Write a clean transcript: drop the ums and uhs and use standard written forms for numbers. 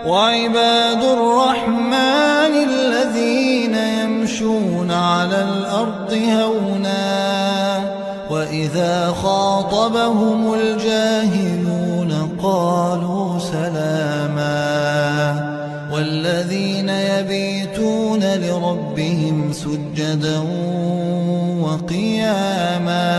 وعباد الرحمن الذين يمشون على الأرض هونا وإذا خاطبهم الجاهلون قالوا سلاما والذين يبيتون لربهم سجدا وقياما